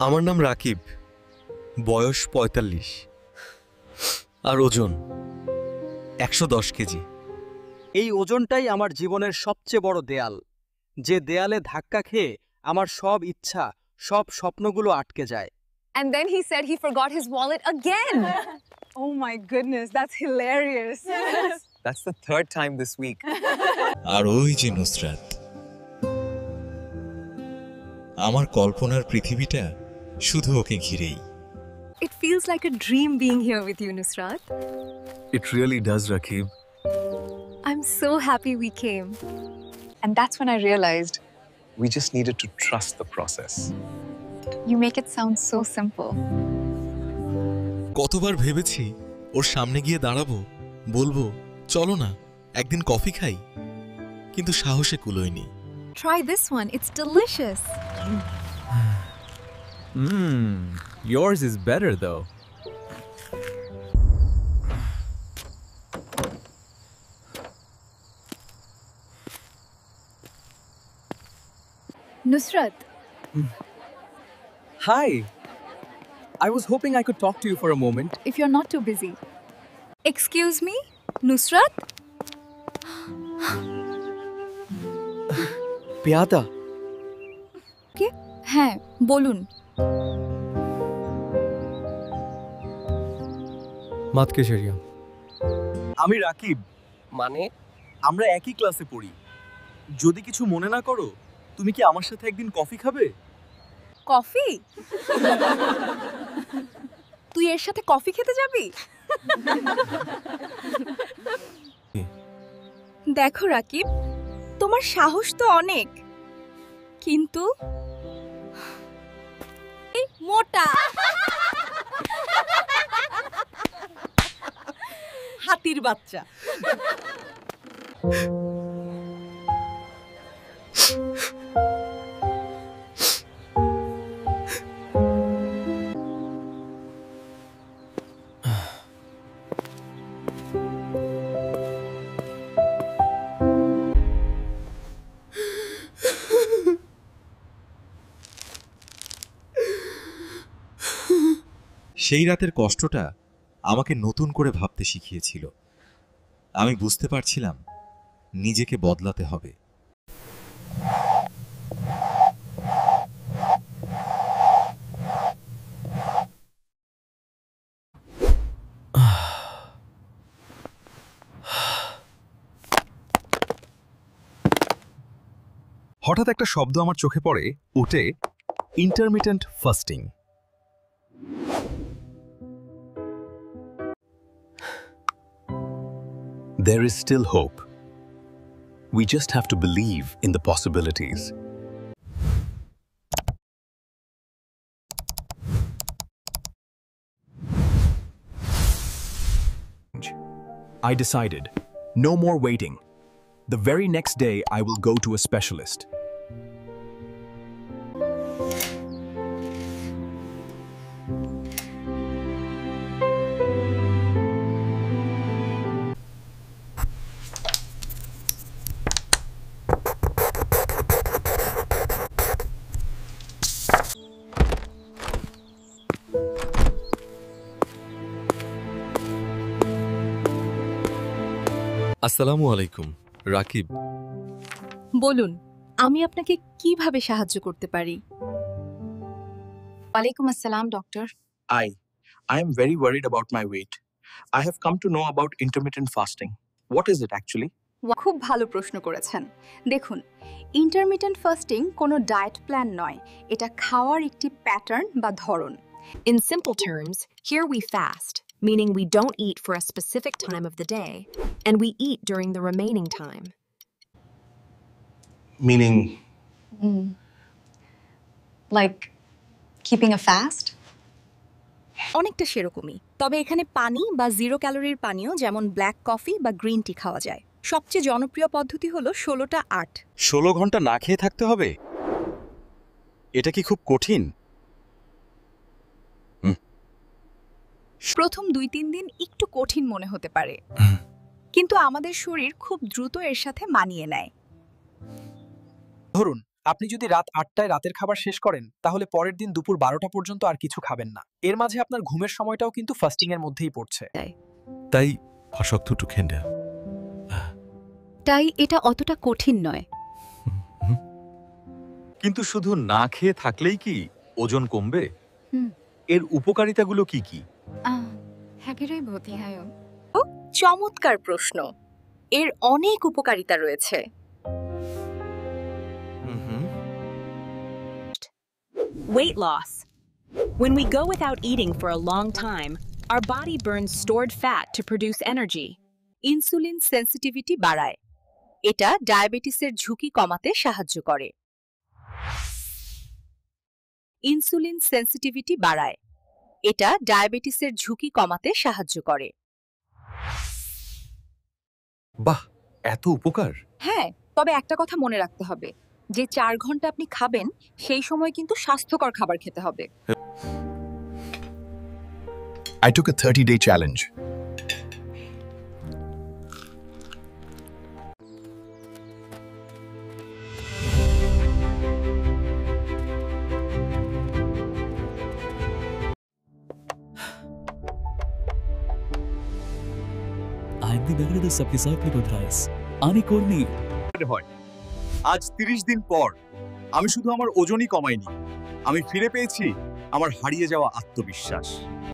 আমার নাম রাকিব, বয়স ৪৫ আর ওজন ১১০ কেজি। এই ওজনটাই আমার জীবনের সবচেয়ে বড় দেয়াল, যে দেয়ালে ধাক্কা খেয়ে আমার সব ইচ্ছা, সব স্বপ্নগুলো আটকে যায়। And then he said he forgot his wallet again. Oh my goodness, that's hilarious. That's the third time this week. আর ওই যে নুসরাত, আমার কল্পনার পৃথিবীটা শুধু ওকে ঘিরেই। It feels like a dream being here with you, Nusrat. It really does, Rakib. I'm so happy we came. And that's when I realized We just needed to trust the process. you make it sound so simple. কতবার ভেবেছি ওর সামনে গিয়ে দাঁড়াবো, বলবো চলো না একদিন coffee খাই, কিন্তু সাহসে কুলোয়নি। Try this one, it's delicious. Yours is better though. Nusrat, Hi. I was hoping I could talk to you for a moment. if you're not too busy. Excuse me, Nusrat? পেয়াদা, কে? হ্যাঁ, বলুন। মাতকে শরিয়া। আমি রাকিব। মানে আমরা একই ক্লাসে পড়ি। যদি কিছু মনে না করো, তুমি কি আমার সাথে একদিন কফি খাবে? কফি? তুই এর সাথে কফি খেতে যাবি? দেখো রাকিব, তোমার সাহস তো অনেক, কিন্তু এই মোটা হাতির বাচ্চা। সেই রাতের কষ্টটা আমাকে নতুন করে ভাবতে শিখিয়েছিল। আমি বুঝতে পারছিলাম নিজেকে বদলাতে হবে। হঠাৎ একটা শব্দ আমার চোখে পড়ে, উঠে intermittent fasting. There is still hope. We just have to believe in the possibilities. I decided, no more waiting. The very next day, I will go to a specialist. আসসালামু আলাইকুম, রাকিব। বলুন, আমি আপনাকে কিভাবে সাহায্য করতে পারি? Walaikum assalam, doctor. I am very worried about my weight. I have come to know about intermittent fasting. What is it actually? খুব ভালো প্রশ্ন করেছেন। দেখুন, ইন্টারমিটেন্ট ফাস্টিং কোনো ডায়েট প্ল্যান নয়, এটা খাওয়ার একটি প্যাটার্ন বা ধরন। In simple terms, here we fast, meaning we don't eat for a specific time of the day, and we eat during the remaining time. Meaning, Like keeping a fast? অনেকটা সেরকমই, তবে এখানে পানি বা 0 ক্যালোরির পানীয় যেমন ব্ল্যাক কফি বা green tea খাওয়া যায়। সবচেয়ে জনপ্রিয় পদ্ধতি হলো 16টা 8। 16 ঘন্টা না খেয়ে থাকতে হবে? এটা কি খুব কঠিন? প্রথম 2-3 দিন একটু কঠিন মনে হতে পারে, কিন্তু আমাদের শরীর খুব দ্রুত এর সাথে মানিয়ে নেয়। ধরুন আপনি যদি রাত 8টায় রাতের খাবার শেষ করেন তাহলে পরের দিন দুপুর 12টা পর্যন্ত আর কিছু খাবেন না। এর মাঝে আপনার ঘুমের সময়টাও কিন্তু ফাস্টিং এর মধ্যেই পড়ছে। তাই ভাষাক্ত খেন্ডা তাই এটা অতটা কঠিন নয়। কিন্তু শুধু না খেয়ে থাকলেই কি ওজন কমবে? হুম। এর উপকারিতাগুলো কি কি? হ্যাগেরাই ভতি হায়। চমৎকার প্রশ্ন। এর অনেক উপকারিতা রয়েছে। Weight loss. When we go without eating for a long time, our body burns stored fat to produce energy. Insulin sensitivity বাড়ায়। এটা ডায়াবেটিসের ঝুঁকি কমাতে সাহায্য করে। ইনসুলিন সেন্সিটিভিটি বাড়ায়। এটা ডায়াবেটিসের ঝুঁকি কমাতে সাহায্য করে। বাহ, এত উপকার! হ্যাঁ, তবে একটা কথা মনে রাখতে হবে, যে 4 ঘন্টা আপনি খাবেন সেই সময় কিন্তু স্বাস্থ্যকর খাবার খেতে হবে। I took a 30-day challenge. आदमी बगैर तो सबके साथ में उधराइस आनी कोरनी হয়। আজ 30 দিন পর আমি শুধু আমার ওজনই কমাইনি, আমি ফিরে পেয়েছি আমার হারিয়ে যাওয়া আত্মবিশ্বাস।